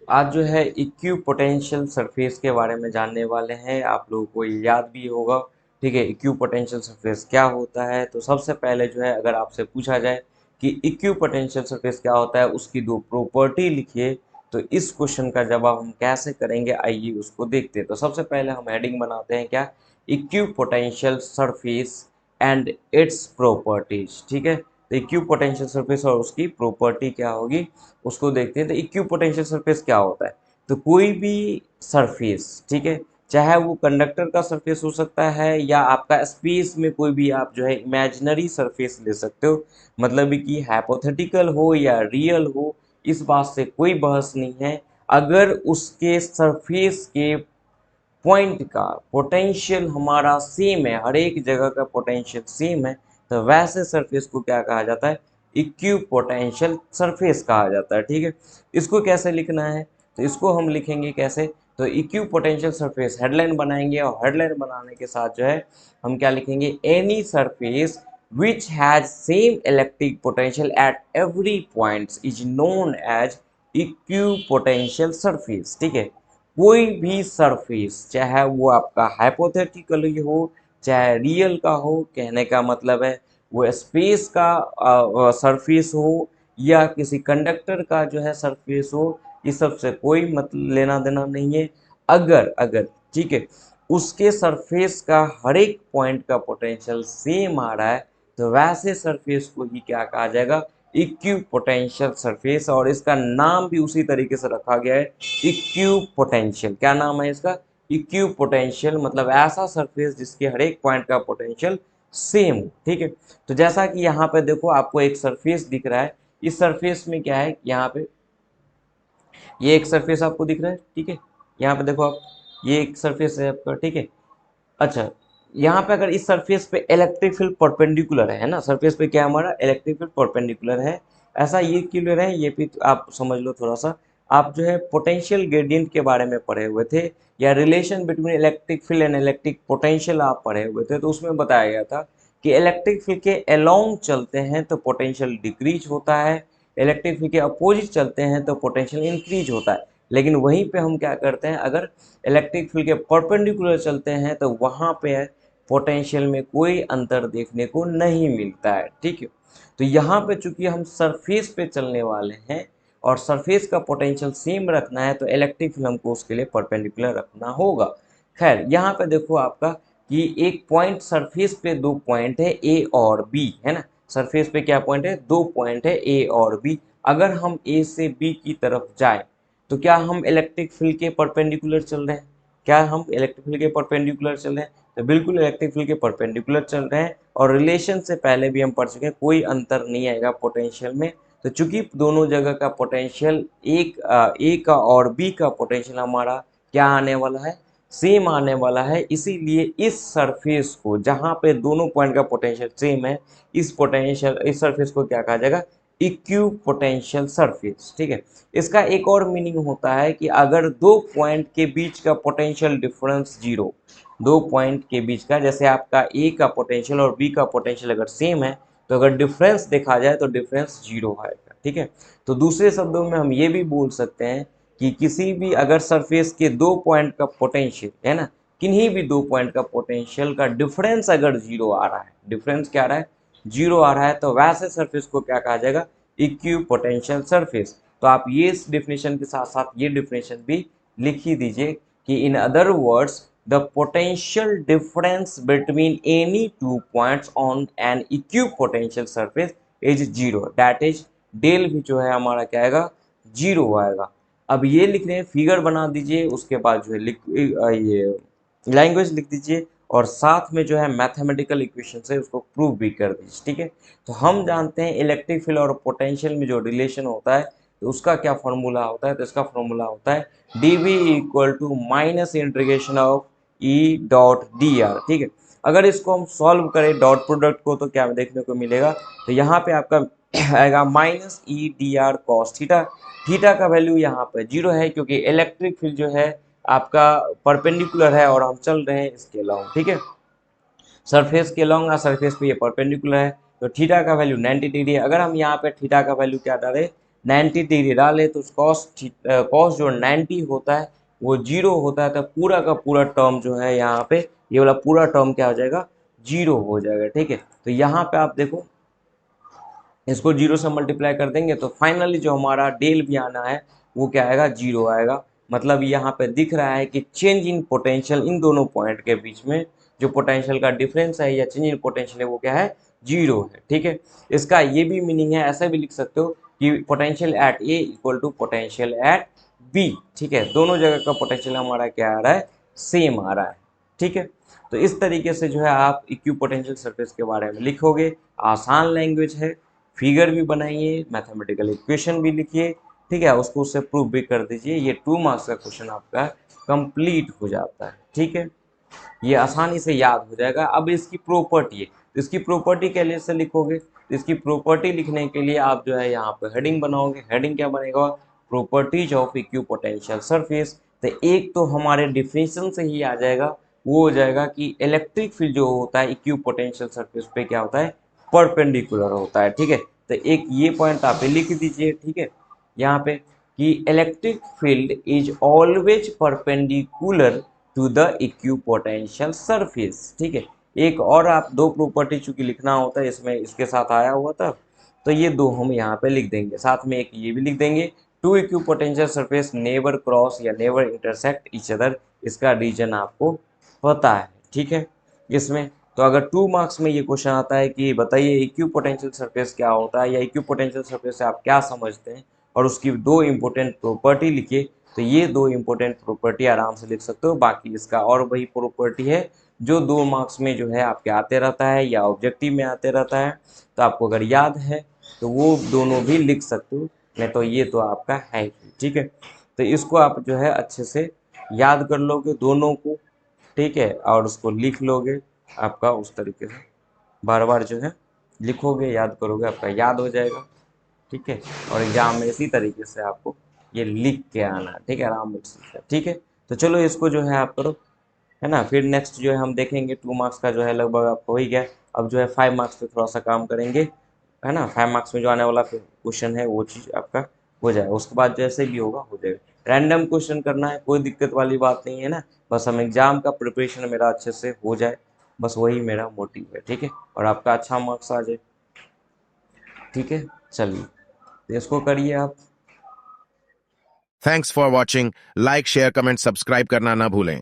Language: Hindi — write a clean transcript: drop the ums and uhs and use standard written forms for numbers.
आज जो है इक्यू पोटेंशियल सरफेस के बारे में जानने वाले हैं। आप लोगों को ये याद भी होगा। ठीक है, इक्यू पोटेंशियल सरफेस क्या होता है। तो सबसे पहले जो है अगर आपसे पूछा जाए कि इक्यू पोटेंशियल सरफेस क्या होता है, उसकी दो प्रॉपर्टी लिखिए, तो इस क्वेश्चन का जवाब हम कैसे करेंगे, आइए उसको देखते हैं। तो सबसे पहले हम हेडिंग बनाते हैं क्या, equipotential surface and its properties. ठीक है, तो इक्यू पोटेंशियल सरफेस और उसकी प्रॉपर्टी क्या होगी उसको देखते हैं। तो इक्यू पोटेंशियल सरफेस क्या होता है, तो कोई भी सरफेस, ठीक है, चाहे वो कंडक्टर का सरफेस हो सकता है या आपका स्पेस में कोई भी आप जो है इमेजिनरी सरफेस ले सकते हो, मतलब कि हाइपोथेटिकल हो या रियल हो, इस बात से कोई बहस नहीं है। अगर उसके सरफेस के पॉइंट का पोटेंशियल हमारा सेम है, हर एक जगह का पोटेंशियल सेम है, तो वैसे सरफेस को क्या कहा जाता है, इक्यू पोटेंशियल सरफेस कहा जाता है। ठीक है, इसको कैसे लिखना है, तो इसको हम लिखेंगे कैसे, तो इक्यू पोटेंशियल सरफेस हेडलाइन बनाएंगे, और हेडलाइन बनाने के साथ जो है हम क्या लिखेंगे, any surface which has same electric potential at every point is known as equipotential surface. ठीक है, कोई भी सरफेस, चाहे वो आपका हाइपोथेटिकली हो चाहे रियल का हो, कहने का मतलब है वो स्पेस का सरफेस हो या किसी कंडक्टर का जो है सरफेस हो, इस सब से कोई मतलब लेना देना नहीं है। अगर अगर ठीक है, उसके सरफेस का हर एक पॉइंट का पोटेंशियल सेम आ रहा है, तो वैसे सरफेस को ही क्या कहा जाएगा, इक्यू पोटेंशियल सरफेस। और इसका नाम भी उसी तरीके से रखा गया है, इक्यू पोटेंशियल। क्या नाम है इसका, इक्यू पोटेंशियल, मतलब ऐसा सरफेस जिसके हर एक पॉइंट का पोटेंशियल सेम। ठीक है, तो जैसा कि यहाँ पे देखो आपको एक सरफेस दिख रहा है, इस सरफेस में क्या है, यहाँ पे ये एक सरफेस आपको दिख रहा है। ठीक है, यहाँ पे देखो आप, ये एक सरफेस है आपका। ठीक है, अच्छा, यहाँ पे अगर इस सरफेस पे इलेक्ट्रिक फील्ड परपेंडिकुलर है ना, सरफेस पे क्या हमारा इलेक्ट्रिक फील्ड परपेंडिकुलर है, ऐसा ये क्लियर है, ये भी तो आप समझ लो थोड़ा सा। आप जो है पोटेंशियल ग्रेडियंट के बारे में पढ़े हुए थे, या relation between electric field and electric potential आप पढ़े हुए थे, तो उसमें बताया गया था कि इलेक्ट्रिक फील्ड के अलोंग चलते हैं तो पोटेंशियल डिक्रीज होता है, इलेक्ट्रिक फील्ड के अपोजिट चलते हैं तो पोटेंशियल इंक्रीज होता है। लेकिन वहीं पे हम क्या करते हैं, अगर इलेक्ट्रिक फील्ड के परपेंडिकुलर चलते हैं तो वहाँ पे पोटेंशियल में कोई अंतर देखने को नहीं मिलता है। ठीक है, तो यहाँ पे चूंकि हम सरफेस पे चलने वाले हैं और सरफेस का पोटेंशियल सेम रखना है, तो इलेक्ट्रिक फील्ड हमको उसके लिए परपेंडिकुलर रखना होगा। खैर, यहाँ पे देखो आपका कि एक पॉइंट सरफेस पे दो पॉइंट है ए और बी, है ना, सरफेस पे क्या पॉइंट है, दो पॉइंट है ए और बी। अगर हम ए से बी की तरफ जाए तो क्या हम इलेक्ट्रिक फील्ड के परपेंडिकुलर चल रहे हैं, क्या हम इलेक्ट्रिक फील्ड के परपेंडिकुलर चल रहे हैं, तो बिल्कुल इलेक्ट्रिक फील्ड के परपेंडिकुलर चल रहे हैं। और रिलेशन से पहले भी हम पढ़ चुके हैं, कोई अंतर नहीं आएगा पोटेंशियल में। तो चूंकि दोनों जगह का पोटेंशियल एक ए का और बी का पोटेंशियल हमारा क्या आने वाला है, सेम आने वाला है, इसीलिए इस सरफेस को जहाँ पे दोनों पॉइंट का पोटेंशियल सेम है, इस सरफेस को क्या कहा जाएगा, इक्यू पोटेंशियल सरफेस। ठीक है, इसका एक और मीनिंग होता है कि अगर दो पॉइंट के बीच का पोटेंशियल डिफरेंस जीरो, दो पॉइंट के बीच का, जैसे आपका ए का पोटेंशियल और बी का पोटेंशियल अगर सेम है, तो अगर डिफरेंस देखा जाए तो डिफरेंस जीरो आएगा। ठीक है, तो दूसरे शब्दों में हम ये भी बोल सकते हैं कि किसी भी अगर सरफेस के दो पॉइंट का पोटेंशियल है ना, किन्हीं भी दो पॉइंट का पोटेंशियल का डिफरेंस अगर जीरो आ रहा है, डिफरेंस क्या आ रहा है, जीरो आ रहा है, तो वैसे सरफेस को क्या कहा जाएगा, इक्यू पोटेंशियल सरफेस। तो आप ये इस डिफिनेशन के साथ साथ ये डिफिनेशन भी लिख ही दीजिए कि in other words the potential difference between any two points on an equipotential surface is zero, that is del भी जो है हमारा क्या आएगा, जीरो आएगा। अब ये लिख रहे हैं, फिगर बना दीजिए, उसके बाद जो है ये लैंग्वेज लिख दीजिए, और साथ में जो है मैथमेटिकल इक्वेशन से उसको प्रूव भी कर दीजिए। ठीक है, तो हम जानते हैं इलेक्ट्रिक फील्ड और पोटेंशियल में जो रिलेशन होता है, तो उसका क्या फॉर्मूला होता है, तो इसका फॉर्मूला होता है d v equal to minus integration of E dot d r. ठीक है, अगर इसको हम सॉल्व करें डॉट प्रोडक्ट को, तो क्या देखने को मिलेगा, तो यहाँ पे आपका आएगा minus E D R cos theta. Theta का वैल्यू यहाँ पे जीरो है, क्योंकि इलेक्ट्रिक फील्ड जो है आपका परपेंडिकुलर है और हम चल रहे हैं इसके लॉन्ग। ठीक है, सरफेस के लॉन्ग और सरफेस पे ये परपेंडिकुलर है, तो थीटा का वैल्यू 90 डिग्री है। अगर हम यहाँ पे थीटा का वैल्यू क्या डालें, 90 डिग्री डाले तो कॉस जो 90 होता है वो 0 होता है, तो पूरा का पूरा टर्म जो है यहाँ पे ये वाला पूरा टर्म क्या हो जाएगा, 0 हो जाएगा। ठीक है, तो यहाँ पे आप देखो इसको 0 से मल्टीप्लाई कर देंगे तो फाइनली जो हमारा डेल भी आना है वो क्या आएगा, 0 आएगा। मतलब यहाँ पे दिख रहा है कि चेंज इन पोटेंशियल इन दोनों पॉइंट के बीच में जो पोटेंशियल का डिफरेंस है या चेंज इन पोटेंशियल है वो क्या है, 0 है। ठीक है, इसका ये भी मीनिंग है, ऐसा भी लिख सकते हो कि potential at A equal to potential at B. ठीक है, दोनों जगह का पोटेंशियल हमारा क्या आ रहा है, सेम आ रहा है। ठीक है, तो इस तरीके से जो है आप इक्वी पोटेंशियल सरफेस के बारे में लिखोगे। आसान लैंग्वेज है, फिगर भी बनाइए, मैथमेटिकल इक्वेशन भी लिखिए। ठीक है, उसको उससे प्रूव भी कर दीजिए। ये 2 मार्क्स का क्वेश्चन आपका कंप्लीट हो जाता है। ठीक है, ये आसानी से याद हो जाएगा। अब इसकी प्रॉपर्टी है, तो इसकी प्रॉपर्टी के लिए से लिखोगे, तो इसकी प्रॉपर्टी लिखने के लिए आप जो है यहाँ पे हेडिंग बनाओगे। हेडिंग क्या बनेगा, properties of equi potential surface. तो एक तो हमारे डिफिनेशन से ही आ जाएगा, वो हो जाएगा कि इलेक्ट्रिक फील्ड जो होता है इक्वी पोटेंशियल सरफेस पे क्या होता है, परपेंडिकुलर होता है। ठीक है, तो एक ये पॉइंट आप लिख दीजिए। ठीक है, यहाँ पे कि electric field is always perpendicular to the equipotential surface. ठीक है, एक और आप दो प्रॉपर्टी चूंकि लिखना होता है, इसमें इसके साथ आया हुआ था, तो ये दो हम यहाँ पे लिख देंगे। साथ में एक ये भी लिख देंगे, two equipotential surface never cross या नेवर इंटरसेक्ट ईच अदर। इसका रीजन आपको पता है। ठीक है, इसमें तो अगर 2 मार्क्स में ये क्वेश्चन आता है कि बताइए इक्विपोटेंशियल सरफेस क्या होता है या इक्विपोटेंशियल सरफेस से आप क्या समझते हैं, और उसकी दो इंपॉर्टेंट प्रॉपर्टी लिखिए, तो ये दो इंपॉर्टेंट प्रॉपर्टी आराम से लिख सकते हो। बाकी इसका और वही प्रॉपर्टी है जो 2 मार्क्स में जो है आपके आते रहता है या ऑब्जेक्टिव में आते रहता है, तो आपको अगर याद है तो वो दोनों भी लिख सकते हो, नहीं तो ये तो आपका है ही। ठीक है, तो इसको आप जो है अच्छे से याद कर लोगे दोनों को। ठीक है, और उसको लिख लोगे, आपका उस तरीके से बार बार जो है लिखोगे, याद करोगे, आपका याद हो जाएगा। ठीक है, और एग्जाम में इसी तरीके से आपको ये लिख के आना है। ठीक है, आराम से। ठीक है, तो चलो इसको जो है आप करो, है ना। फिर नेक्स्ट जो है हम देखेंगे 2 मार्क्स का जो है लगभग आपको हो ही गया। अब जो है 5 मार्क्स पे थोड़ा सा काम करेंगे, है ना। 5 मार्क्स में जो आने वाला क्वेश्चन है वो चीज़ आपका हो जाएगा। उसके बाद जैसे भी होगा हो जाएगा। रैंडम क्वेश्चन करना है, कोई दिक्कत वाली बात नहीं है ना। बस हम एग्जाम का प्रिपरेशन मेरा अच्छे से हो जाए, बस वही मेरा मोटिव है। ठीक है, और आपका अच्छा मार्क्स आ जाए। ठीक है, चलिए तो इसको करिए आप। Thanks for watching. Like share comment subscribe करना ना भूलें।